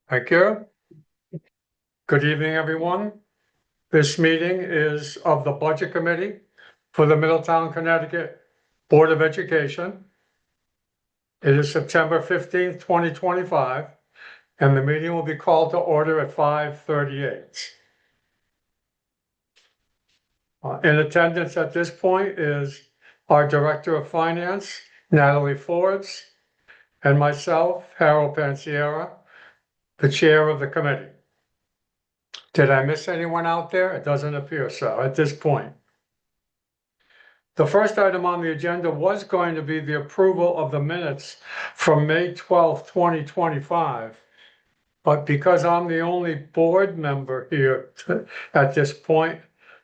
Thank you. Good evening, everyone. This meeting is of the Budget Committee for the Middletown, Connecticut Board of Education. It is September 15th, 2025, and the meeting will be called to order at 5:38. In attendance at this point is our Director of Finance, Natalie Forbes, and myself, Harold Pansiera, the Chair of the committee. Did I miss anyone out there? It doesn't appear so at this point. The first item on the agenda was going to be the approval of the minutes from May 12th, 2025. But because I'm the only board member here at this point,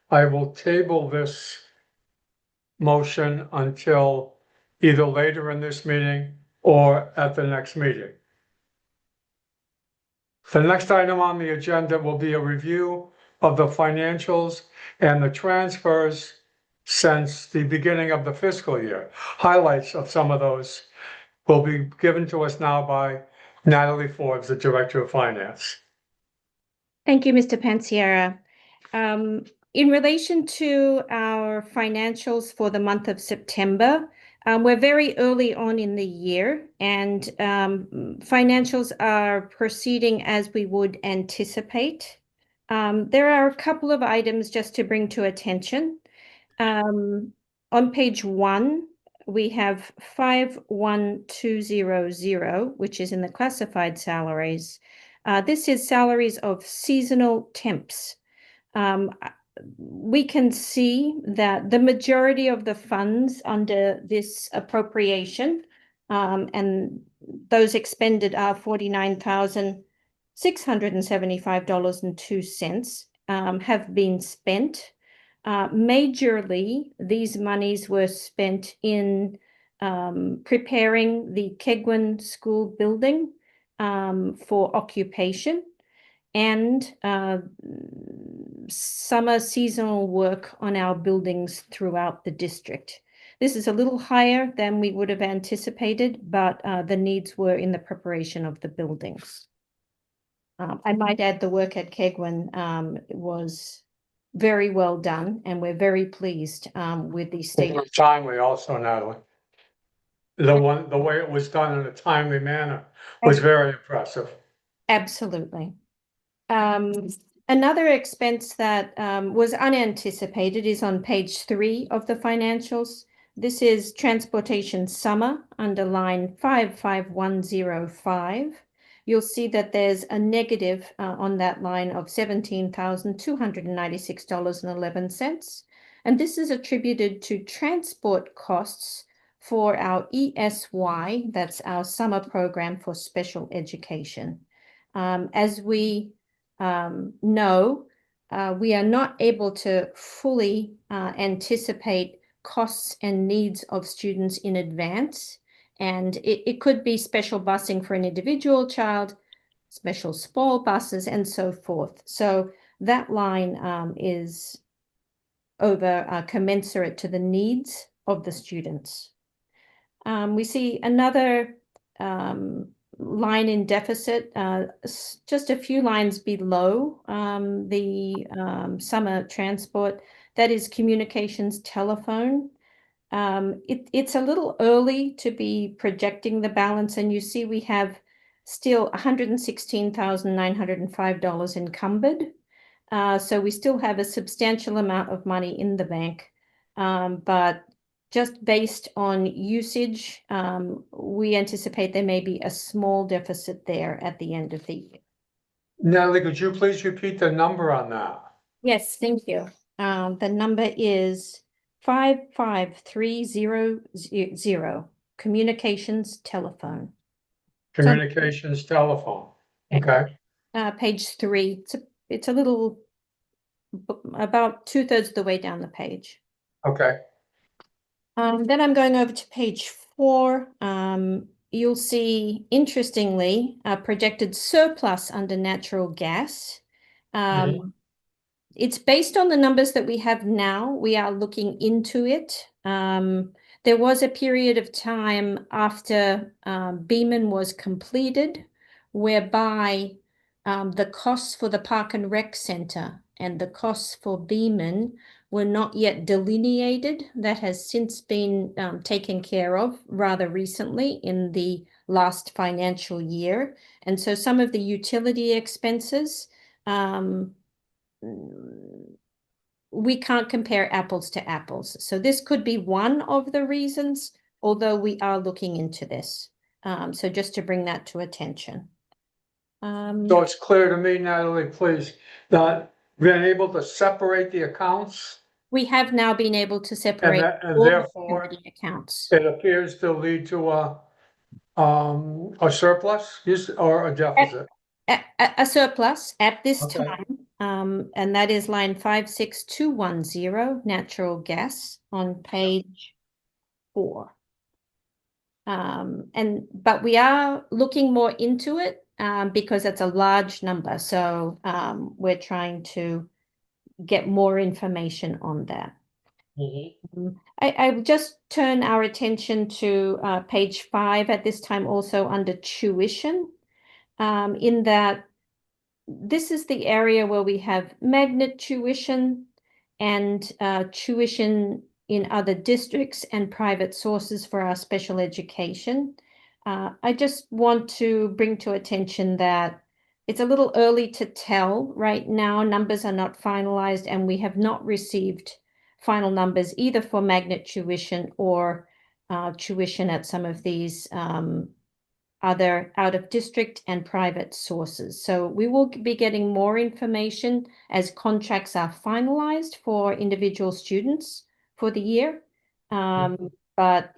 I will table this motion until either later in this meeting or at the next meeting. The next item on the agenda will be a review of the financials and the transfers since the beginning of the fiscal year. Highlights of some of those will be given to us now by Natalie Forbes, the Director of Finance. Thank you, Mr. Pansiera. In relation to our financials for the month of September, we're very early on in the year, and financials are proceeding as we would anticipate. There are a couple of items just to bring to attention. On page 1, we have 51200, which is in the classified salaries. This is salaries of seasonal temps. We can see that the majority of the funds under this appropriation and those expended are $49,675.02 have been spent. Majorly, these monies were spent in preparing the Kegwin School building for occupation and summer seasonal work on our buildings throughout the district. This is a little higher than we would have anticipated, but the needs were in the preparation of the buildings. I might add the work at Kegwin was very well done, and we're very pleased with the state. It was timely also, Natalie. The way it was done in a timely manner was very impressive. Absolutely. Another expense that was unanticipated is on page 3 of the financials. This is transportation summer under line 55105. You'll see that there's a negative on that line of $17,296.11. And this is attributed to transport costs for our ESY, that's our summer program for special education. As we know, we are not able to fully anticipate costs and needs of students in advance. And it could be special busing for an individual child, special small buses, and so forth. So that line is over commensurate to the needs of the students. We see another line in deficit, just a few lines below the summer transport, that is communications telephone. It's a little early to be projecting the balance, and you see we have still $116,905 encumbered. So we still have a substantial amount of money in the bank, but just based on usage, we anticipate there may be a small deficit there at the end of the year. Natalie, could you please repeat the number on that? Yes, thank you. The number is 55300, communications telephone. Communications telephone. Okay. Page 3. It's a little, about 2/3 of the way down the page. Okay. Then I'm going over to page 4. You'll see, interestingly, a projected surplus under natural gas. It's based on the numbers that we have now. We are looking into it. There was a period of time after Beeman was completed whereby the costs for the Park and Rec Center and the costs for Beaman were not yet delineated. That has since been taken care of rather recently in the last financial year. And so some of the utility expenses, we can't compare apples to apples. So this could be one of the reasons, although we are looking into this. So just to bring that to attention. So it's clear to me, Natalie, please, that being able to separate the accounts, We have now been able to separate and all the therefore utility accounts. it appears to lead to a surplus, or a deficit. A surplus at this Okay. time, and that is line 56210, natural gas on page 4. But we are looking more into it because it's a large number. So we're trying to get more information on that. I will just turn our attention to page 5 at this time, also under tuition, in that this is the area where we have magnet tuition and tuition in other districts and private sources for our special education. I just want to bring to attention that it's a little early to tell right now. Numbers are not finalized, and we have not received final numbers either for magnet tuition or tuition at some of these other out-of-district and private sources. So we will be getting more information as contracts are finalized for individual students for the year. But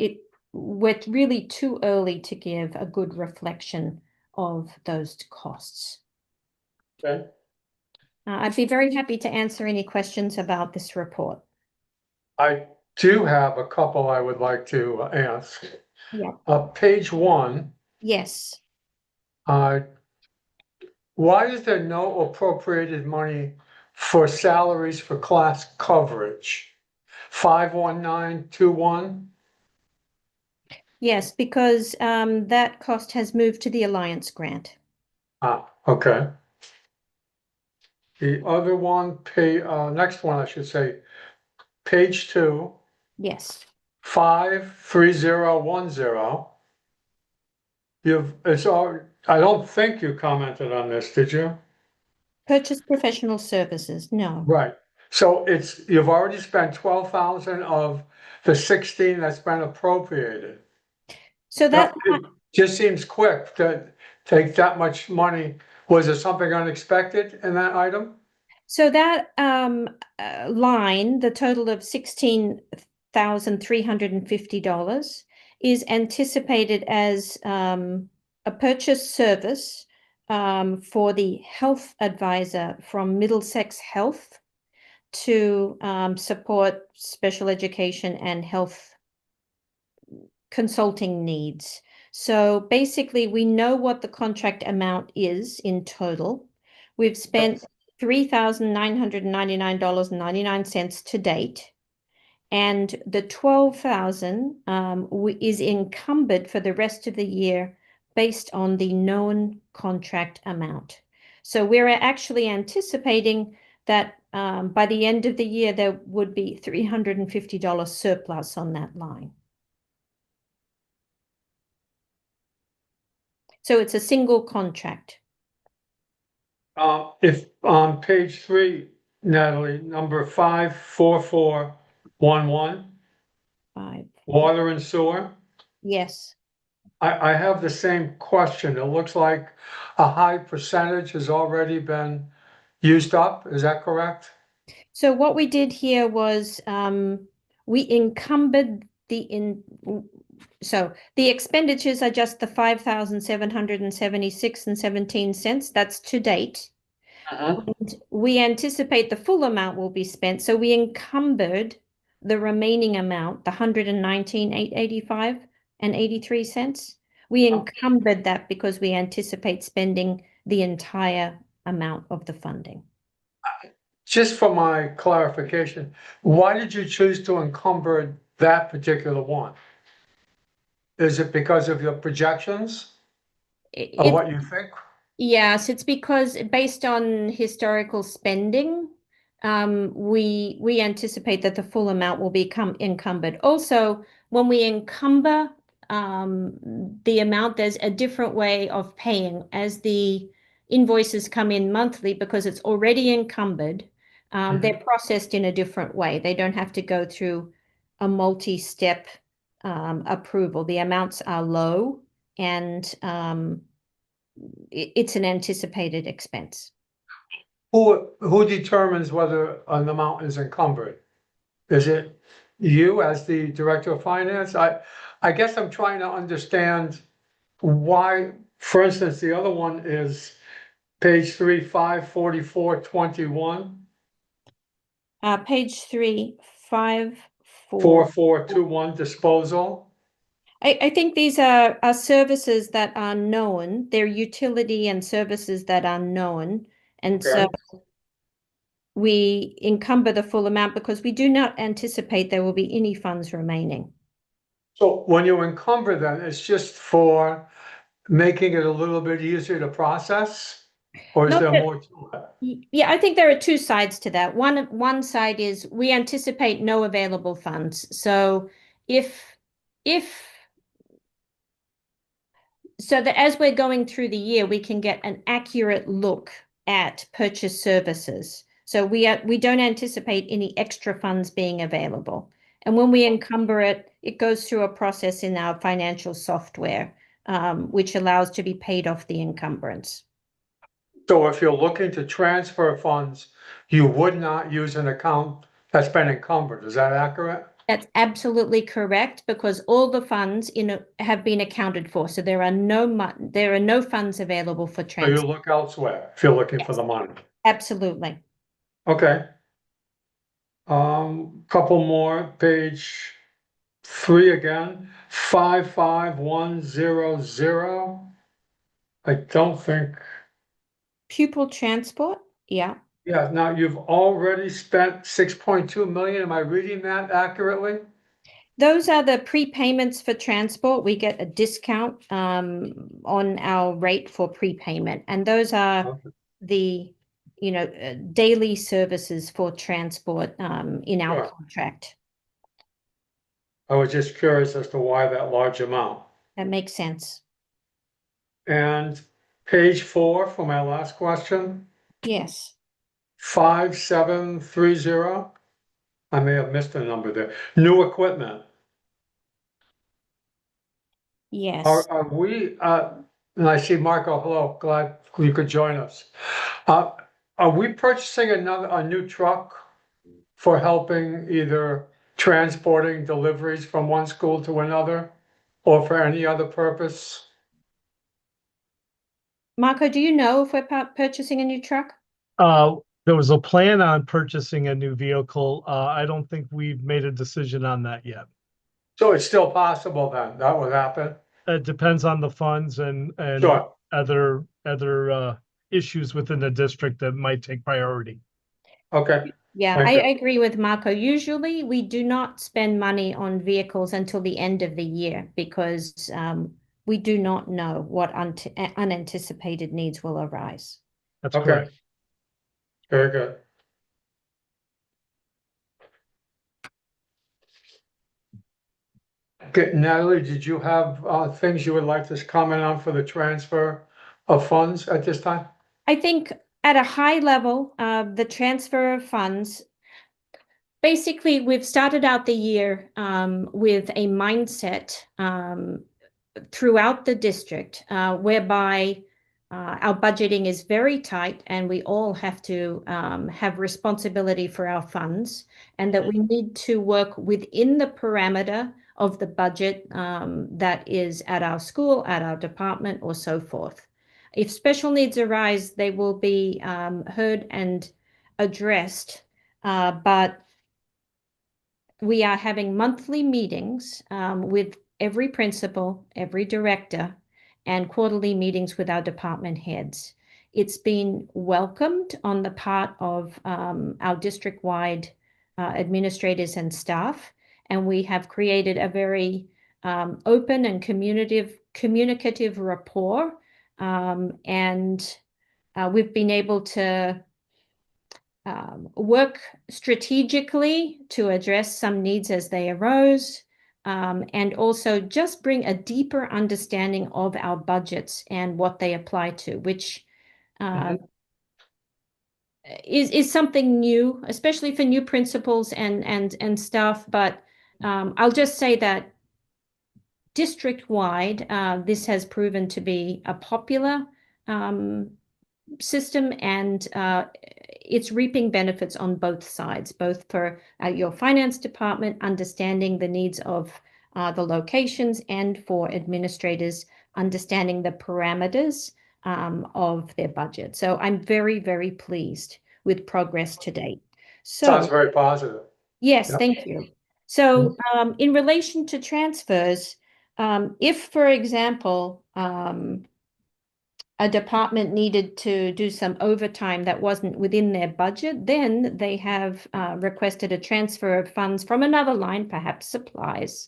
we're really too early to give a good reflection of those costs. Okay. I'd be very happy to answer any questions about this report. I do have a couple I would like to ask. Yeah. Page 1, Yes. why is there no appropriated money for salaries for class coverage? 51921? Yes, because that cost has moved to the Alliance grant. Okay. The other one, next one, I should say, page 2, Yes. 53010. I don't think you commented on this, did you? Purchase professional services, no. Right, so you've already spent 12,000 of the 16 that's been appropriated. So that It just seems quick to take that much money. Was there something unexpected in that item? so that line, the total of $16,350 is anticipated as a purchase service for the health advisor from Middlesex Health to support special education and health consulting needs. So basically, we know what the contract amount is in total. We've spent $3,999.99 to date. And the 12,000 is encumbered for the rest of the year based on the known contract amount. So we're actually anticipating that by the end of the year, there would be $350 surplus on that line. So it's a single contract. If on page 3, Natalie, number 54411, 5. water and sewer, Yes. I have the same question. It looks like a high percentage has already been used up. Is that correct? So what we did here was we encumbered so the expenditures are just the 5,776 and 17 cents. That's to date. And we anticipate the full amount will be spent. So we encumbered the remaining amount, the 119,885 and 83 cents. We encumbered that because we anticipate spending the entire amount of the funding. Just for my clarification, why did you choose to encumber that particular one? Is it because of your projections of what you think? Yes, it's because based on historical spending, we anticipate that the full amount will become encumbered. Also, when we encumber the amount, there's a different way of paying as the invoices come in monthly because it's already encumbered. They're processed in a different way. They don't have to go through a multi-step approval. The amounts are low and it's an anticipated expense. Who determines whether an amount is encumbered? Is it you as the director of finance? I guess I'm trying to understand why, for instance, the other one is page 3, 54421, Page 3, 5, 4. 4421 disposal. I think these are services that are known. They're utility and services that are known. And so Okay. we encumber the full amount because we do not anticipate there will be any funds remaining. So when you encumber them, it's just for making it a little bit easier to process? Or is Not there that, more to it? yeah, I think there are two sides to that. One side is we anticipate no available funds. So if so that as we're going through the year, we can get an accurate look at purchase services. So we don't anticipate any extra funds being available. And when we encumber it, it goes through a process in our financial software, which allows to be paid off the encumbrance. So if you're looking to transfer funds, you would not use an account that's been encumbered. Is that accurate? That's absolutely correct because all the funds have been accounted for. So there are no funds available for So you transfer. look elsewhere if you're looking for Yes, the money. absolutely. Okay. Couple more, page 3 again, 55100. I don't think, Pupil transport, yeah. yeah, now you've already spent 6.2 million. Am I reading that accurately? Those are the prepayments for transport. We get a discount on our rate for prepayment. And those are Okay. the, daily services for transport in our Sure. contract. I was just curious as to why that large amount. That makes sense. And page 4 for my last question, Yes, 5730. I may have missed a number there. New equipment. yes. Are we, and I see Marco, hello, glad you could join us. Uh, are we purchasing a new truck for helping either transporting deliveries from one school to another or for any other purpose? Marco, do you know if we're purchasing a new truck? Uh, there was a plan on purchasing a new vehicle. I don't think we've made a decision on that yet. So it's still possible then, that would happen? It depends on the funds and Sure, other issues within the district that might take priority. okay, Yeah, thank I you. agree with Marco. Usually we do not spend money on vehicles until the end of the year because we do not know what unanticipated needs will arise. That's Okay, correct. very good. Okay, Natalie, did you have things you would like to comment on for the transfer of funds at this time? I think at a high level, the transfer of funds, basically we've started out the year with a mindset throughout the district, whereby our budgeting is very tight and we all have to have responsibility for our funds, and that we need to work within the parameter of the budget that is at our school, at our department, or so forth. If special needs arise, they will be heard and addressed, but we are having monthly meetings with every principal, every director, and quarterly meetings with our department heads. It's been welcomed on the part of our district-wide administrators and staff, and we have created a very open and communicative rapport And we've been able to work strategically to address some needs as they arose, and also just bring a deeper understanding of our budgets and what they apply to, which is something new, especially for new principals and staff. But I'll just say that district-wide, this has proven to be a popular system, and it's reaping benefits on both sides, both for your finance department understanding the needs of the locations, and for administrators understanding the parameters of their budget. So I'm very, very pleased with progress to date. Sounds So very positive. yes, Yep. thank you. So in relation to transfers, if, for example, a department needed to do some overtime that wasn't within their budget, then they have requested a transfer of funds from another line, perhaps supplies,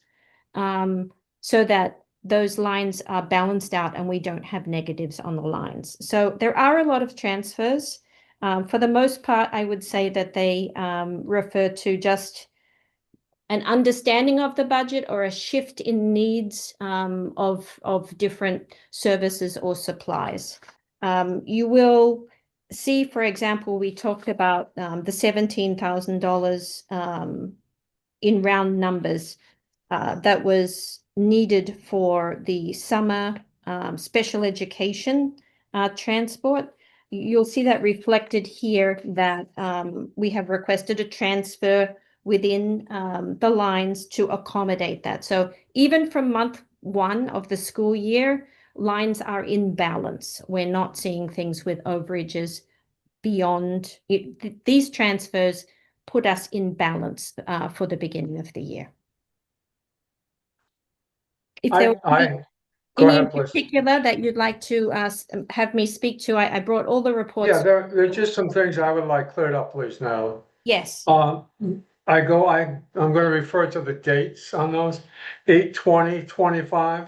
so that those lines are balanced out and we don't have negatives on the lines. So there are a lot of transfers. For the most part, I would say that they refer to just an understanding of the budget or a shift in needs of different services or supplies. You will see, for example, we talked about the $17,000 in round numbers that was needed for the summer special education transport. You'll see that reflected here, that we have requested a transfer within the lines to accommodate that. So even from month 1 of the school year, lines are in balance. We're not seeing things with overages beyond it. These transfers put us in balance for the beginning of the year. If there were Go any ahead, in please. particular that you'd like to have me speak to, I brought all the reports. Yeah, there are just some things I would like cleared up, please, now. Yes. I'm going to refer to the dates on those, 8/20/25.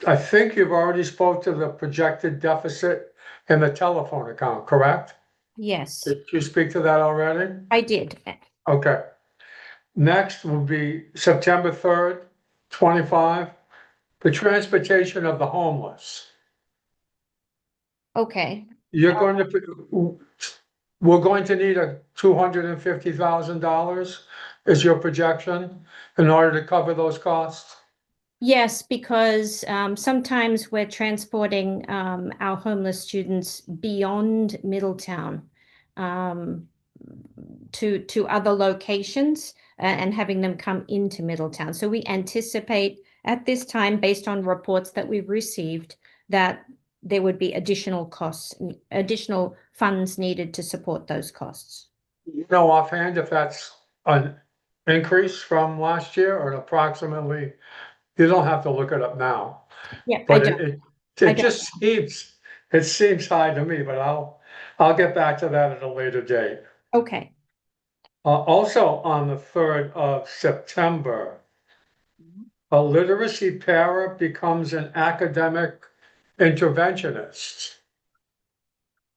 I think you've already spoke to the projected deficit in the telephone account, correct? Yes, Did you speak to that already? I did. Okay. Next will be September 3rd, 25, the transportation of the homeless. Okay. We're going to need a $250,000 is your projection in order to cover those costs? Yes, because sometimes we're transporting our homeless students beyond Middletown to other locations and having them come into Middletown. So we anticipate at this time, based on reports that we've received, that there would be additional costs, additional funds needed to support those costs. You know offhand if that's an increase from last year or approximately, you don't have to look it up now. Yeah, I But don't. it don't. just seems high to me, but I'll get back to that at a later date. Okay. Also on the 3rd of September, a literacy para becomes an academic interventionist.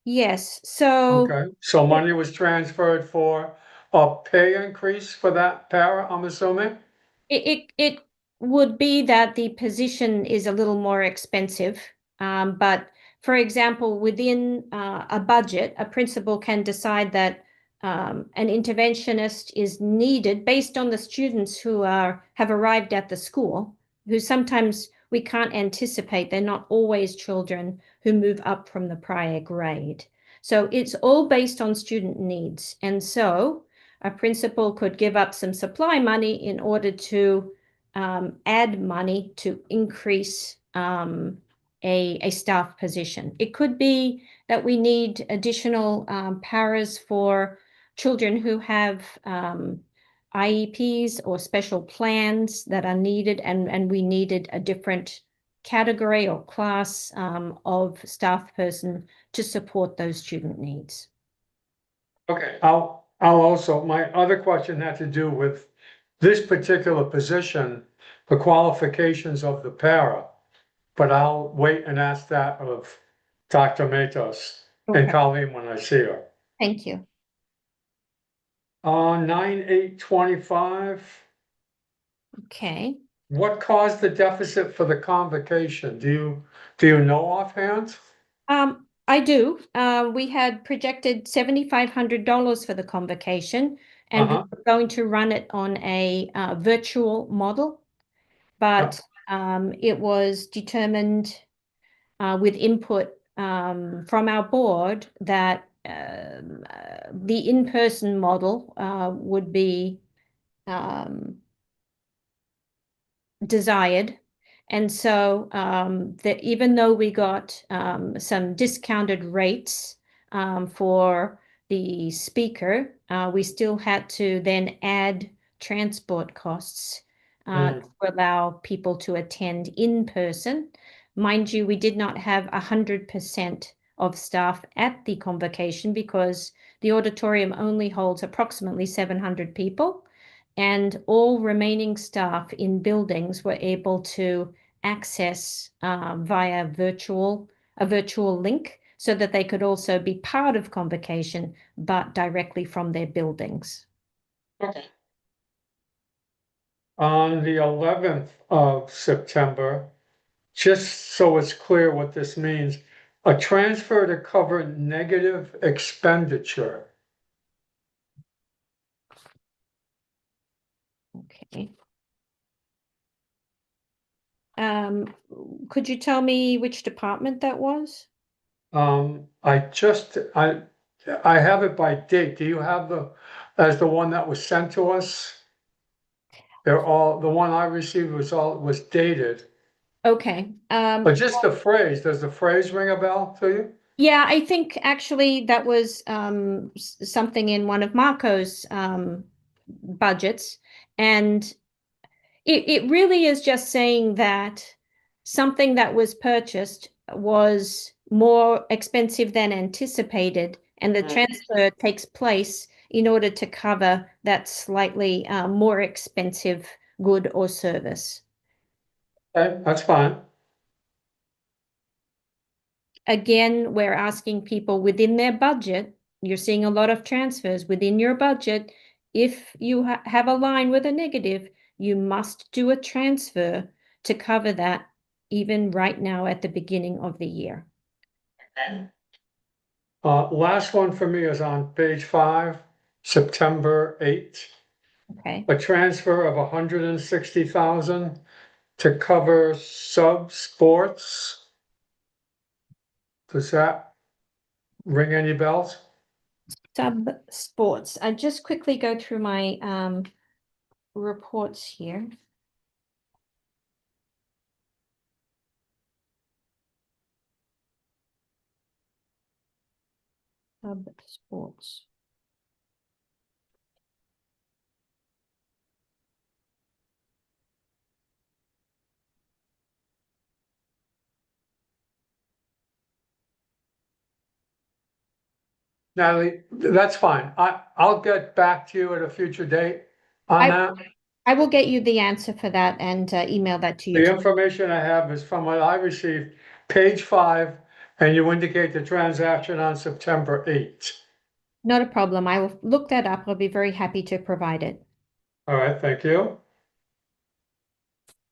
Yes, so Okay, so money was transferred for a pay increase for that para, I'm assuming? it would be that the position is a little more expensive. But for example, within a budget, a principal can decide that an interventionist is needed based on the students who have arrived at the school, who sometimes we can't anticipate. They're not always children who move up from the prior grade. So it's all based on student needs. And so a principal could give up some supply money in order to add money to increase a staff position. It could be that we need additional paras for children who have IEPs or special plans that are needed, and we needed a different category or class of staff person to support those student needs. Okay, I'll also, my other question had to do with this particular position, the qualifications of the para. but I'll wait and ask that of Dr. Matos and Okay, Colleen when I see her. thank you. 9/8/25, Okay. what caused the deficit for the convocation? Do you know offhand? I do. We had projected $7,500 for the convocation, and we Uh-huh. were going to run it on a virtual model, but it was determined with input from our board that the in-person model would be desired. And so that even though we got some discounted rates for the speaker, we still had to then add transport costs to allow people to attend in person. Mind you, we did not have 100% of staff at the convocation because the auditorium only holds approximately 700 people. And all remaining staff in buildings were able to access via a virtual link so that they could also be part of convocation, but directly from their buildings. Okay. On the 11th of September, just so it's clear what this means, a transfer to cover negative expenditure. Okay. Could you tell me which department that was? I have it by date. Do you have as the one that was sent to us? The one I received was dated, Okay. but just the phrase, does the phrase ring a bell to you? Yeah, I think actually that was something in one of Marco's budgets. And it really is just saying that something that was purchased was more expensive than anticipated, and the transfer takes place in order to cover that slightly more expensive good or service. Okay, that's fine. Again, we're asking people within their budget. You're seeing a lot of transfers within your budget. If you have a line with a negative, you must do a transfer to cover that, even right now at the beginning of the year. Last one for me is on page 5, September 8th. Okay. A transfer of 160,000 to cover sub sports. Does that ring any bells? Sub sports. I just quickly go through my reports here. Sub sports. Natalie, that's fine. I'll get back to you at a future date on that. I will get you the answer for that and email that to you. The information I have is from what I received, page 5, and you indicate the transaction on September 8th. Not a problem. I will look that up. I'll be very happy to provide it. All right, thank you.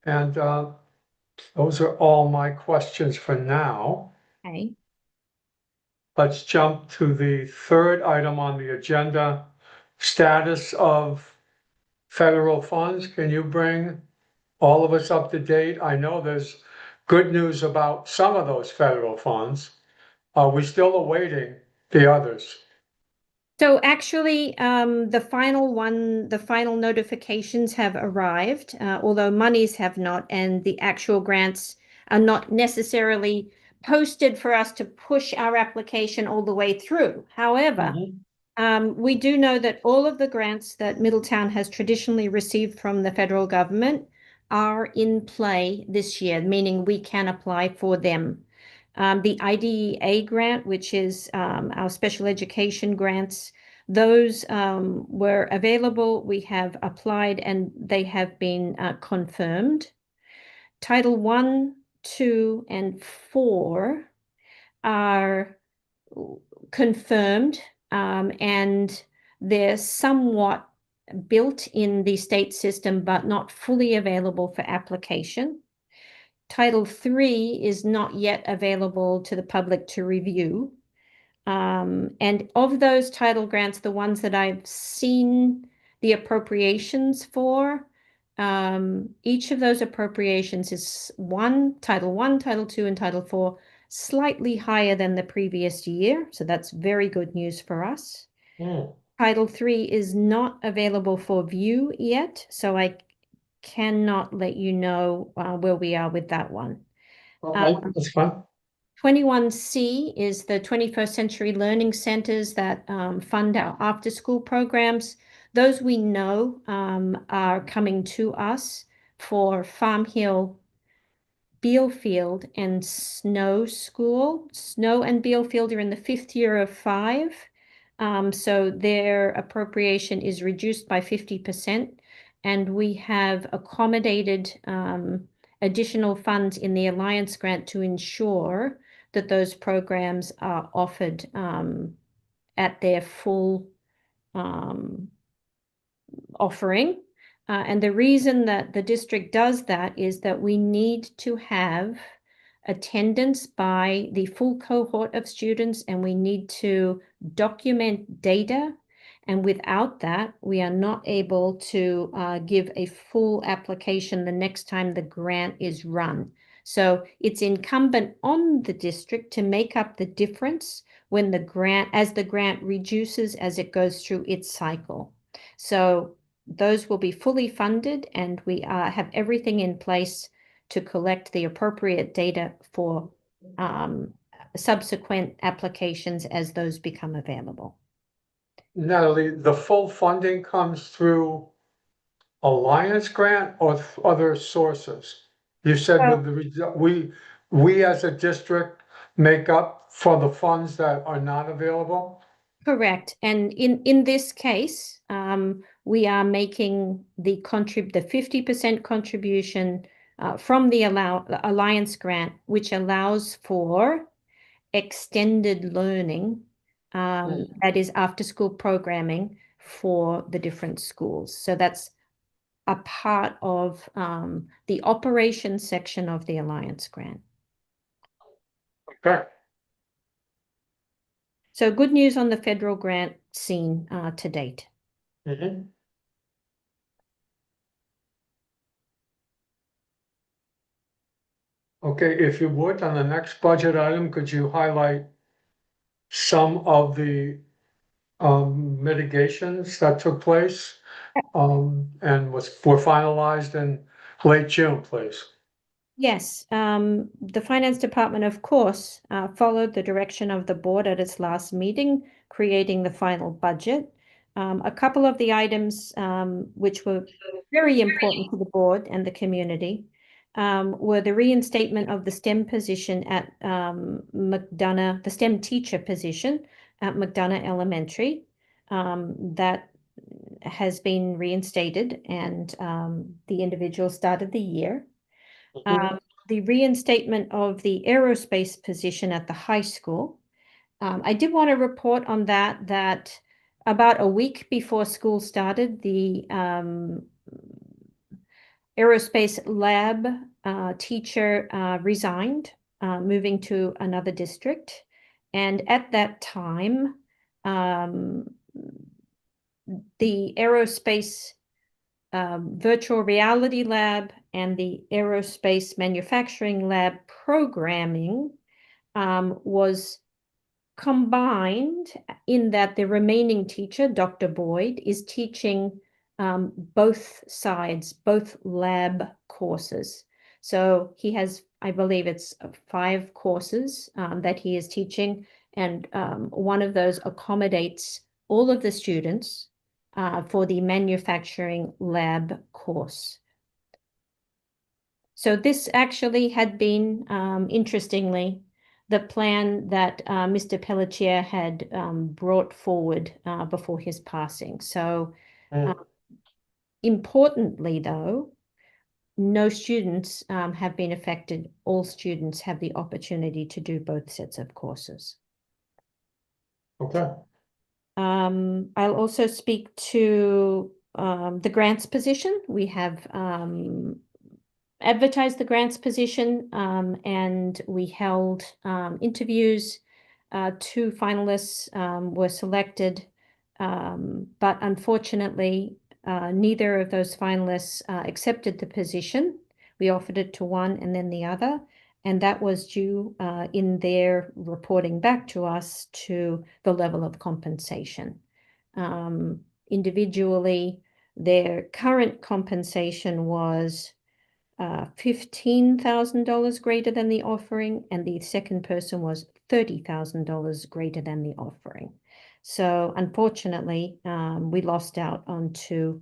And those are all my questions for now. Okay. Let's jump to the third item on the agenda, status of federal funds. Can you bring all of us up to date? I know there's good news about some of those federal funds. Are we still awaiting the others? So actually, the final notifications have arrived, although monies have not, and the actual grants are not necessarily posted for us to push our application all the way through. However, we do know that all of the grants that Middletown has traditionally received from the federal government are in play this year, meaning we can apply for them. The IDEA grant, which is our special education grants, those were available. We have applied and they have been confirmed. Title I, 2, and 4 are confirmed, and they're somewhat built in the state system, but not fully available for application. Title III is not yet available to the public to review. And of those title grants, the ones that I've seen the appropriations for, each of those appropriations is Title I, Title II, and Title IV, slightly higher than the previous year. So that's very good news for us. Title III is not available for view yet, so I cannot let you know where we are with that one. Okay, that's fine. 21C is the 21st Century Learning Centers that fund our after-school programs. Those we know are coming to us for Farm Hill, Bealfield, and Snow School. Snow and Bealfield are in the 5th year of 5. So their appropriation is reduced by 50%. And we have accommodated additional funds in the Alliance grant to ensure that those programs are offered at their full offering. And the reason that the district does that is that we need to have attendance by the full cohort of students, and we need to document data. And without that, we are not able to give a full application the next time the grant is run. So it's incumbent on the district to make up the difference when the grant reduces as it goes through its cycle. So those will be fully funded, and we have everything in place to collect the appropriate data for subsequent applications as those become available. Natalie, the full funding comes through Alliance grant or other sources? You said with we as a district make up for the funds that are not available? Correct. And in this case, we are making the 50% contribution from the Alliance grant, which allows for extended learning, that is after school programming for the different schools. So that's a part of the operations section of the Alliance grant. Okay. So good news on the federal grant scene to date. Mm-hmm. Okay, if you would, on the next budget item, could you highlight some of the mitigations that took place and were finalized in late June, please? Yes, the Finance Department, of course, followed the direction of the board at its last meeting, creating the final budget. A couple of the items which were very important to the board and the community were the reinstatement of the STEM position at McDonough, the STEM teacher position at McDonough Elementary. That has been reinstated, and the individual started the year. The reinstatement of the aerospace position at the high school. I did want to report on that about a week before school started, the aerospace lab teacher resigned, moving to another district. And at that time, the aerospace virtual reality lab and the aerospace manufacturing lab programming was combined, in that the remaining teacher, Dr. Boyd, is teaching both sides, both lab courses. So he has, I believe it's 5 courses that he is teaching, and one of those accommodates all of the students for the manufacturing lab course. So this actually had been, interestingly, the plan that Mr. Pelletier had brought forward before his passing. So importantly, though, no students have been affected. All students have the opportunity to do both sets of courses. Okay, I'll also speak to the grants position. We have advertised the grants position and we held interviews. 2 finalists were selected, but unfortunately, neither of those finalists accepted the position. We offered it to one and then the other, and that was due in their reporting back to us to the level of compensation. Individually, their current compensation was $15,000 greater than the offering, and the second person was $30,000 greater than the offering. So unfortunately, we lost out on 2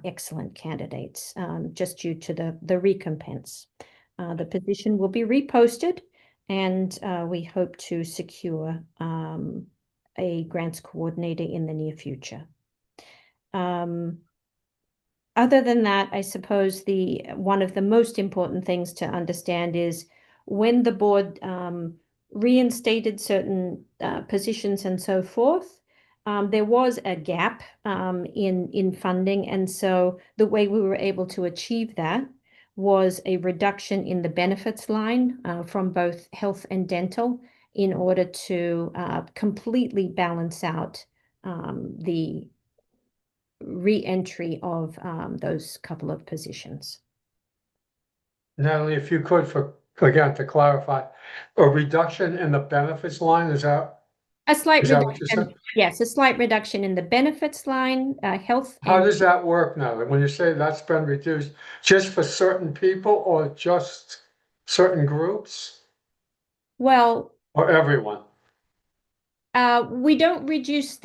excellent candidates just due to the recompense. The position will be reposted, and we hope to secure a grants coordinator in the near future. Other than that, I suppose one of the most important things to understand is when the board reinstated certain positions and so forth, there was a gap in funding, and so the way we were able to achieve that was a reduction in the benefits line from both health and dental in order to completely balance out the re-entry of those couple of positions. Natalie, if you could, again, to clarify, a reduction in the benefits line, is that A slight what you're saying? reduction, yes, a slight reduction in the benefits line, health. How and does that work now? When you say that's been reduced, just for certain people or just certain groups Well, or everyone? we don't reduce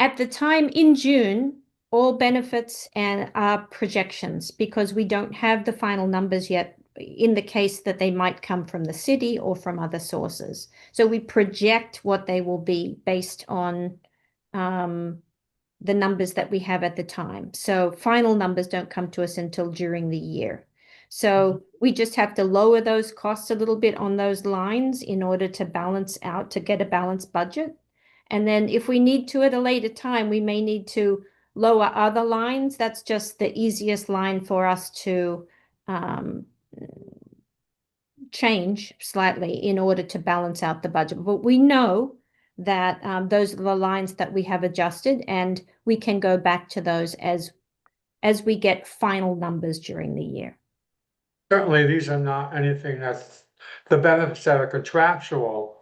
at the time in June, all benefits and projections, because we don't have the final numbers yet in the case that they might come from the city or from other sources. So we project what they will be based on the numbers that we have at the time. So final numbers don't come to us until during the year. So we just have to lower those costs a little bit on those lines in order to balance out, to get a balanced budget. And then if we need to at a later time, we may need to lower other lines. That's just the easiest line for us to change slightly in order to balance out the budget. But we know that those are the lines that we have adjusted, and we can go back to those as we get final numbers during the year. Certainly, these are not anything that's, the benefits that are contractual,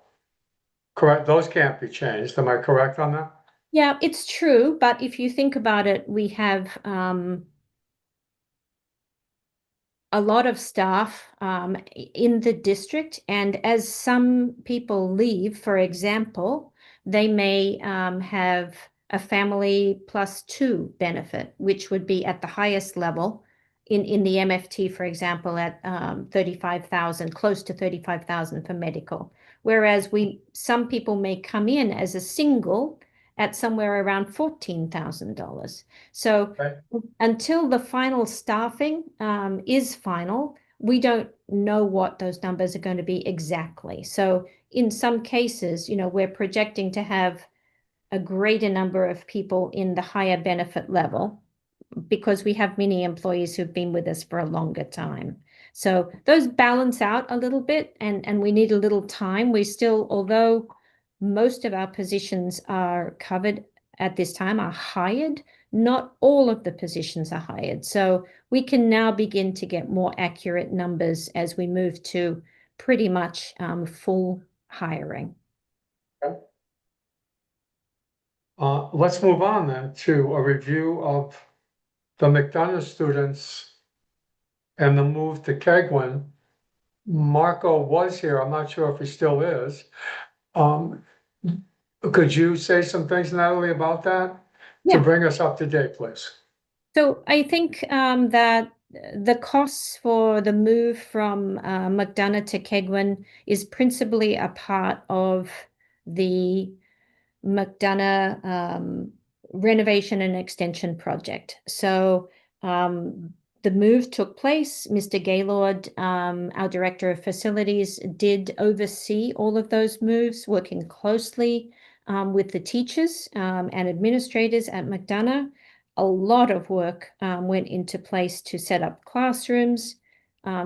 correct? Those can't be changed. Am I correct on that? Yeah, it's true. But if you think about it, we have a lot of staff in the district, and as some people leave, for example, they may have a family +2 benefit, which would be at the highest level in the MFT, for example, at 35,000, close to 35,000 for medical. Whereas some people may come in as a single at somewhere around $14,000. So Right. until the final staffing is final, we don't know what those numbers are going to be exactly. So in some cases, we're projecting to have a greater number of people in the higher benefit level because we have many employees who've been with us for a longer time. So those balance out a little bit, and we need a little time. We still, although most of our positions are covered at this time, are hired, not all of the positions are hired. So we can now begin to get more accurate numbers as we move to pretty much full hiring. Let's move on then to a review of the McDonough students and the move to Kegwin. Marco was here. I'm not sure if he still is. Could you say some things, Natalie, about that? To Yeah. bring us up to date, please. So I think that the costs for the move from McDonough to Kegwin is principally a part of the McDonough renovation and extension project. So the move took place. Mr. Gaylord, our Director of Facilities, did oversee all of those moves, working closely with the teachers and administrators at McDonough. A lot of work went into place to set up classrooms.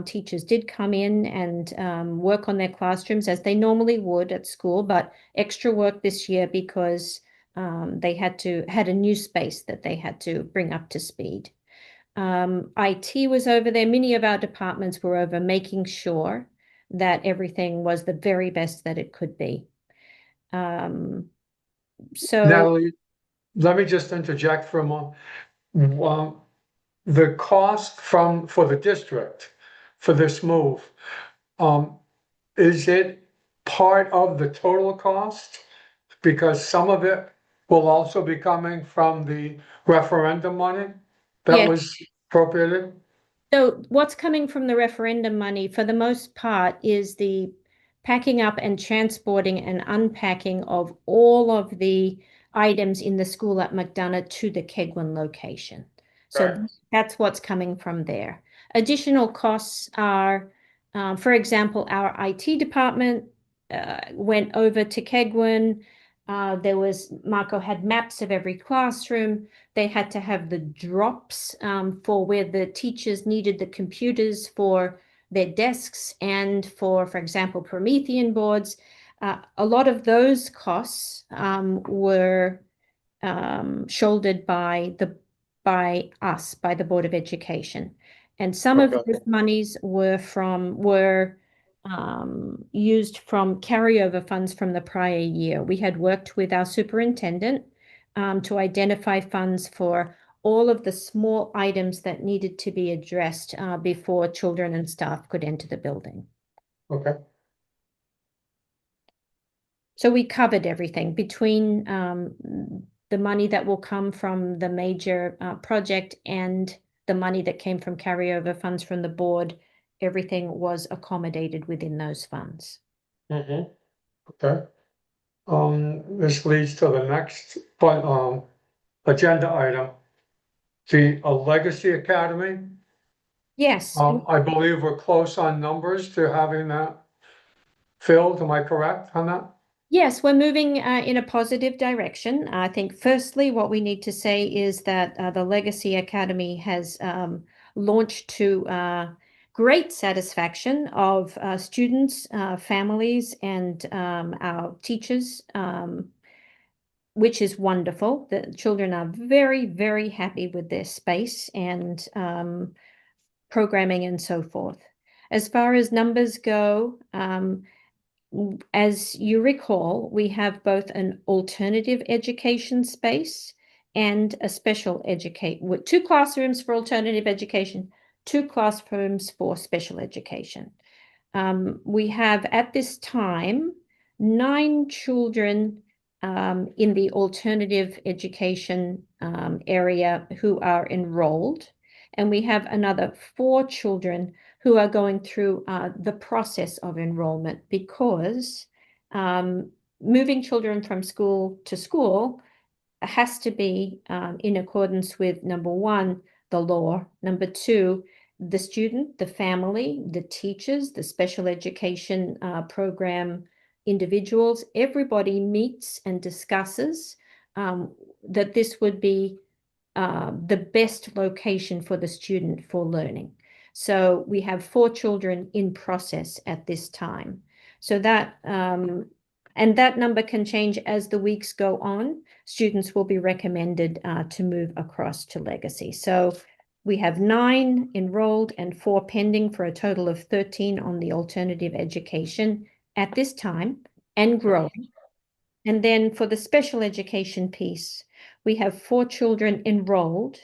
Teachers did come in and work on their classrooms as they normally would at school, but extra work this year because they had a new space that they had to bring up to speed. IT was over there. Many of our departments were over, making sure that everything was the very best that it could be. So Natalie, let me just interject for a moment. The cost for the district for this move, is it part of the total cost? Because some of it will also be coming from the referendum money that Yes. was appropriated? So what's coming from the referendum money, for the most part, is the packing up and transporting and unpacking of all of the items in the school at McDonough to the Keigwin location. So Right. that's what's coming from there. Additional costs are, for example, our IT department went over to Keigwin. Marco had maps of every classroom. They had to have the drops for where the teachers needed the computers for their desks and for example, Promethean boards. A lot of those costs were shouldered by us, by the Board of Education. And some of Okay. those monies were used from carryover funds from the prior year. We had worked with our superintendent to identify funds for all of the small items that needed to be addressed before children and staff could enter the building. Okay, So we covered everything between the money that will come from the major project and the money that came from carryover funds from the board. Everything was accommodated within those funds. okay. This leads to the next, agenda item. A Legacy Academy. Yes, I believe we're close on numbers to having that filled. Am I correct on that? yes, we're moving in a positive direction. I think firstly, what we need to say is that the Legacy Academy has launched to great satisfaction of students, families, and our teachers, which is wonderful. The children are very, very happy with their space and programming and so forth. As far as numbers go, as you recall, we have both an alternative education space and a special educate with 2 classrooms for alternative education, 2 classrooms for special education. We have at this time 9 children in the alternative education area who are enrolled, and we have another 4 children who are going through the process of enrollment, because moving children from school to school has to be in accordance with, number 1, the law, number 2, the student, the family, the teachers, the special education program individuals. Everybody meets and discusses that this would be the best location for the student for learning. So we have 4 children in process at this time. So that, and that number can change as the weeks go on. Students will be recommended to move across to Legacy. So we have 9 enrolled and 4 pending, for a total of 13 on the alternative education at this time, and growing. And then for the special education piece, we have 4 children enrolled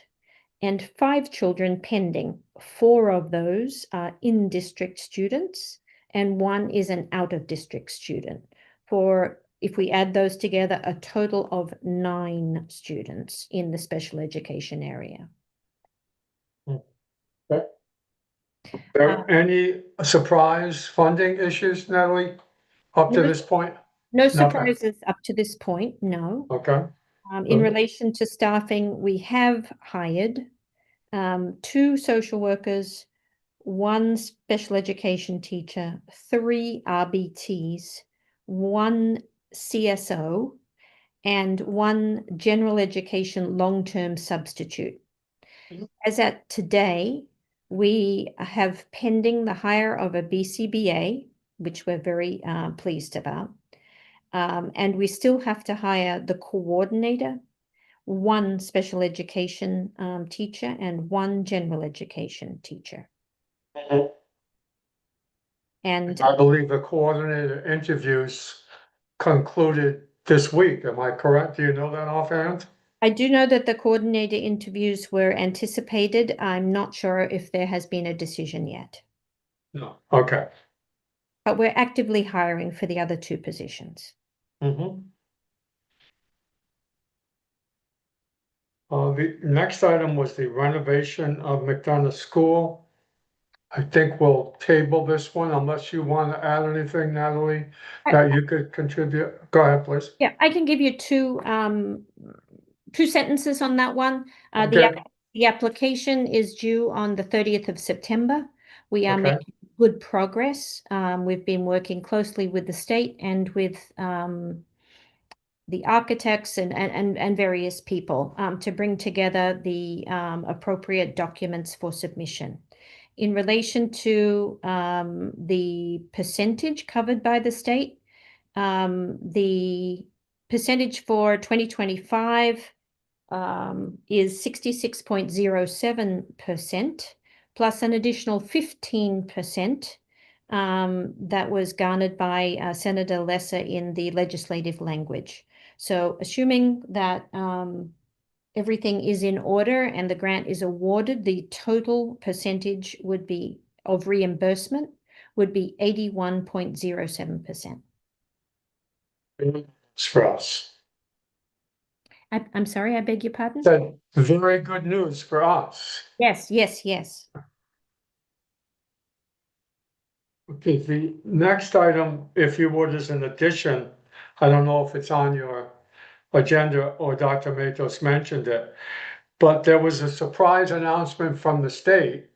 and 5 children pending. 4 of those are in-district students, and 1 is an out-of-district student. If we add those together, a total of 9 students in the special education area. Okay. There any surprise funding issues, Natalie, up to No. this point? No Nothing. surprises up to this point, no. Okay, In relation to staffing, we have hired 2 social workers, 1 special education teacher, 3 RBTs, 1 CSO, and 1 general education long-term substitute. Mhm. As at today, we have pending the hire of a BCBA, which we're very pleased about. And we still have to hire the coordinator, 1 special education teacher, and 1 general education teacher. And I believe the coordinator interviews concluded this week. Am I correct? Do you know that offhand? I do know that the coordinator interviews were anticipated. I'm not sure if there has been a decision yet, No. Okay. but we're actively hiring for the other 2 positions. The next item was the renovation of McDonough School. I think we'll table this one unless you want to add anything, Natalie, that you could contribute. Go ahead, please. Yeah, I can give you 2 sentences on that one. Okay. The application is due on the 30th of September. We are Okay. making good progress. We've been working closely with the state and with the architects and various people to bring together the appropriate documents for submission. In relation to the percentage covered by the state, the percentage for 2025 is 66.07%, plus an additional 15% that was garnered by Senator Lesser in the legislative language. So assuming that everything is in order and the grant is awarded, the total percentage would be of reimbursement would be 81.07%. It's for us. I'm sorry, I beg your pardon? Said very good news for us. Yes, yes, yes. Okay, the next item, if you would, is an addition. I don't know if it's on your agenda or Dr. Matos mentioned it, but there was a surprise announcement from the state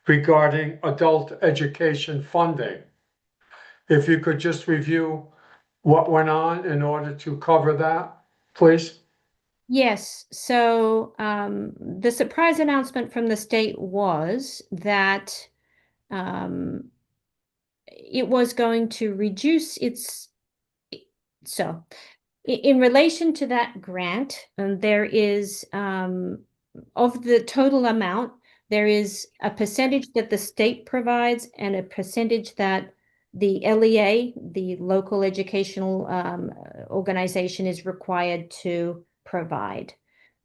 regarding adult education funding. If you could just review what went on in order to cover that, please. Yes, so the surprise announcement from the state was that it was going to reduce its, so in relation to that grant, there is, of the total amount, there is a percentage that the state provides and a percentage that the LEA, the local educational organization, is required to provide.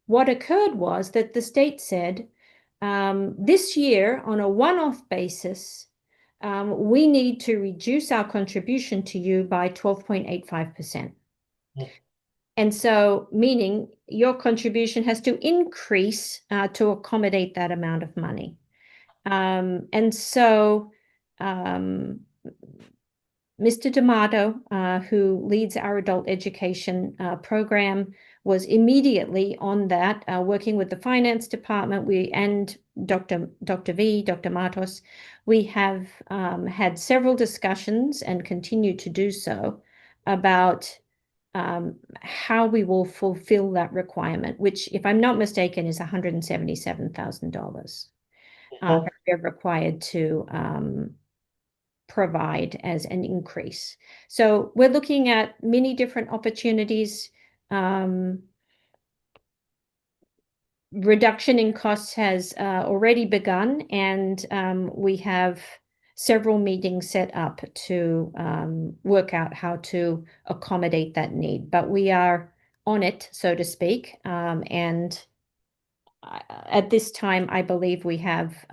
What occurred was that the state said, this year, on a one-off basis, we need to reduce our contribution to you by 12.85%. And so, meaning your contribution has to increase to accommodate that amount of money. And so, Mr. D'Amato, who leads our adult education program, was immediately on that, working with the finance department. And Dr. Matos, we have had several discussions and continue to do so about how we will fulfill that requirement, which, if I'm not mistaken, is $177,000 that we're required to provide as an increase. So we're looking at many different opportunities. Reduction in costs has already begun, and we have several meetings set up to work out how to accommodate that need. But we are on it, so to speak. And at this time, I believe we have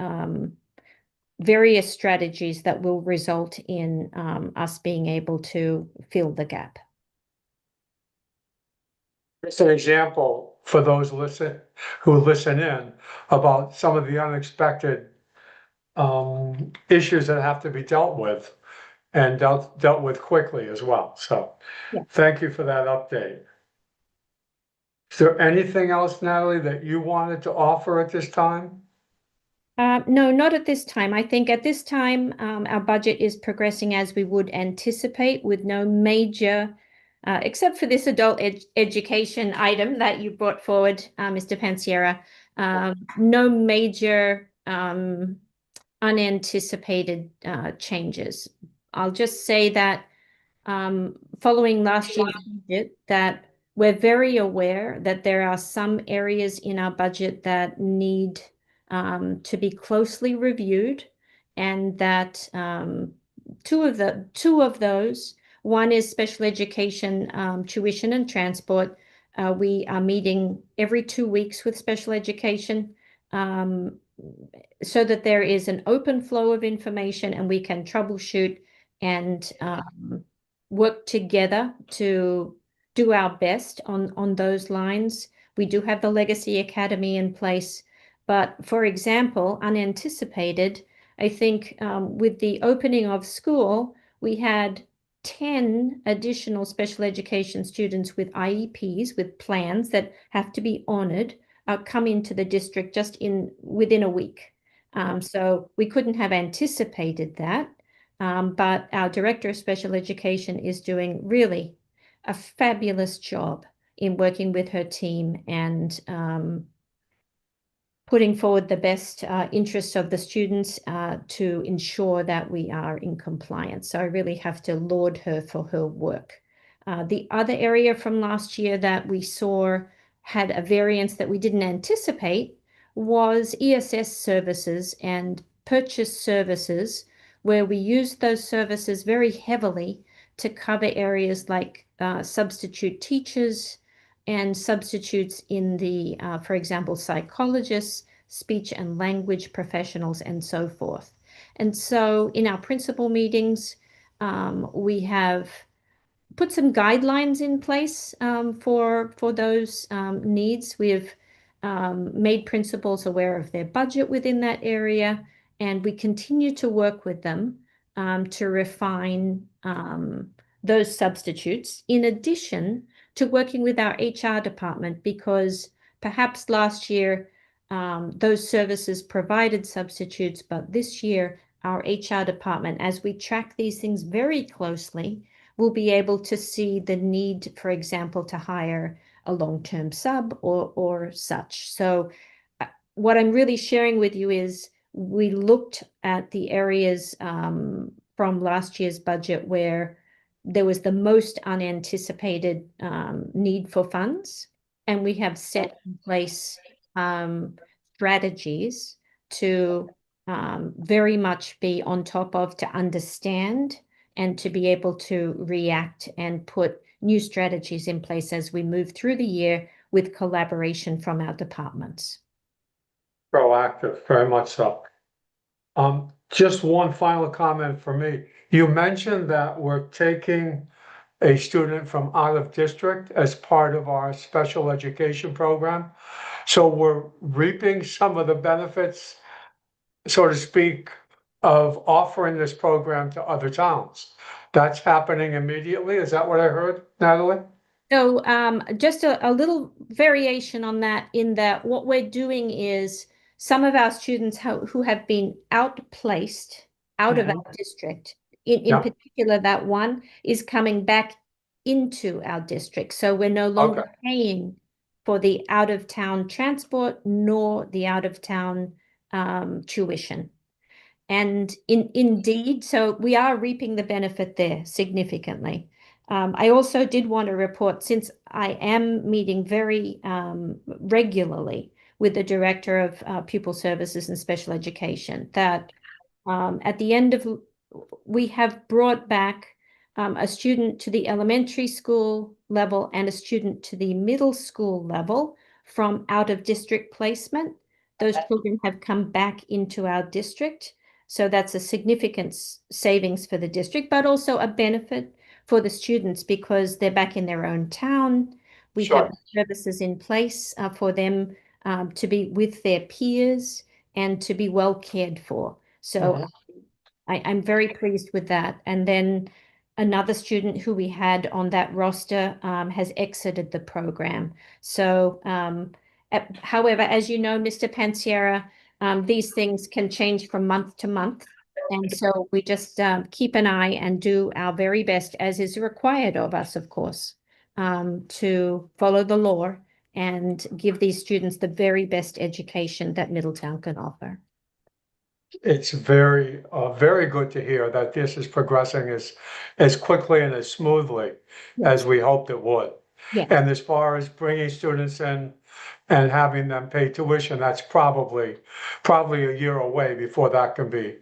various strategies that will result in us being able to fill the gap. Just an example for those who listen in about some of the unexpected issues that have to be dealt with and dealt with quickly as well. So Yeah. Thank you for that update. Is there anything else, Natalie, that you wanted to offer at this time? No, not at this time. I think at this time, our budget is progressing as we would anticipate with no major, except for this adult education item that you brought forward, Mr. Pansiera, no major unanticipated changes. I'll just say that following last year's budget, that we're very aware that there are some areas in our budget that need to be closely reviewed, and that two of those, one is special education tuition and transport. We are meeting every 2 weeks with special education so that there is an open flow of information and we can troubleshoot and work together to do our best on those lines. We do have the Legacy Academy in place, but for example, unanticipated, I think with the opening of school, we had 10 additional special education students with IEPs, with plans that have to be honored, come into the district just within a week. So we couldn't have anticipated that. But our Director of Special Education is doing really a fabulous job in working with her team and putting forward the best interests of the students to ensure that we are in compliance. So I really have to laud her for her work. The other area from last year that we saw had a variance that we didn't anticipate was ESS services and purchase services, where we used those services very heavily to cover areas like substitute teachers and substitutes in the, for example, psychologists, speech and language professionals, and so forth. And so in our principal meetings, we have put some guidelines in place for those needs. We have made principals aware of their budget within that area, and we continue to work with them to refine those substitutes, in addition to working with our HR department, because perhaps last year those services provided substitutes, but this year our HR department, as we track these things very closely, will be able to see the need, for example, to hire a long-term sub or such. So what I'm really sharing with you is we looked at the areas from last year's budget where there was the most unanticipated need for funds, and we have set in place strategies to very much be on top of, to understand, and to be able to react and put new strategies in place as we move through the year with collaboration from our departments. Proactive, very much so. Just one final comment for me. You mentioned that we're taking a student from out of district as part of our special education program. So we're reaping some of the benefits, so to speak, of offering this program to other towns. That's happening immediately. Is that what I heard, Natalie? So just a little variation on that, in that what we're doing is some of our students who have been outplaced out of our district, in particular, that one is coming back into our district. So we're no longer paying for the out-of-town transport nor the out-of-town tuition. And indeed, so we are reaping the benefit there significantly. I also did want to report, since I am meeting very regularly with the Director of Pupil Services and Special Education, that at the end of, we have brought back a student to the elementary school level and a student to the middle school level from out of district placement. Those children have come back into our district. So that's a significant savings for the district, but also a benefit for the students because they're back in their own town. We have services in place for them to be with their peers and to be well cared for. So I'm very pleased with that. And then another student who we had on that roster has exited the program. So, however, as you know, Mr. Pansiera, these things can change from month to month. And so we just keep an eye and do our very best, as is required of us, of course, to follow the law and give these students the very best education that Middletown can offer. It's very, very good to hear that this is progressing as quickly and as smoothly as we hoped it would. Yeah. And as far as bringing students in and having them pay tuition, that's probably a year away before that can be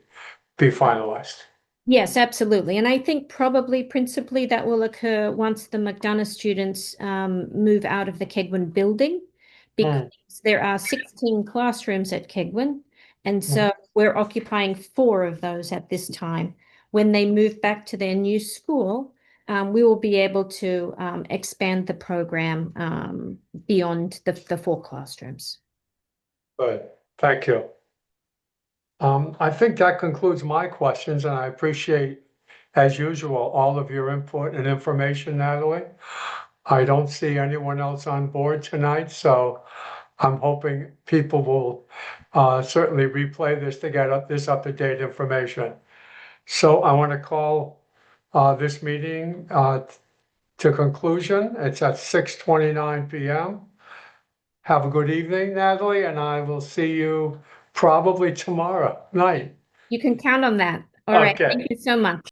finalized. Yes, absolutely. And I think probably principally that will occur once the McDonough students move out of the Kegwin building, because there are 16 classrooms at Kegwin. And so we're occupying 4 of those at this time. When they move back to their new school, we will be able to expand the program beyond the 4 classrooms. Good, thank you. I think that concludes my questions, and I appreciate, as usual, all of your input and information, Natalie. I don't see anyone else on board tonight, so I'm hoping people will certainly replay this to get this up-to-date information. So I want to call this meeting to conclusion. It's at 6:29 p.m. Have a good evening, Natalie, and I will see you probably tomorrow night. You can count on that. All right. Okay. Thank you so much.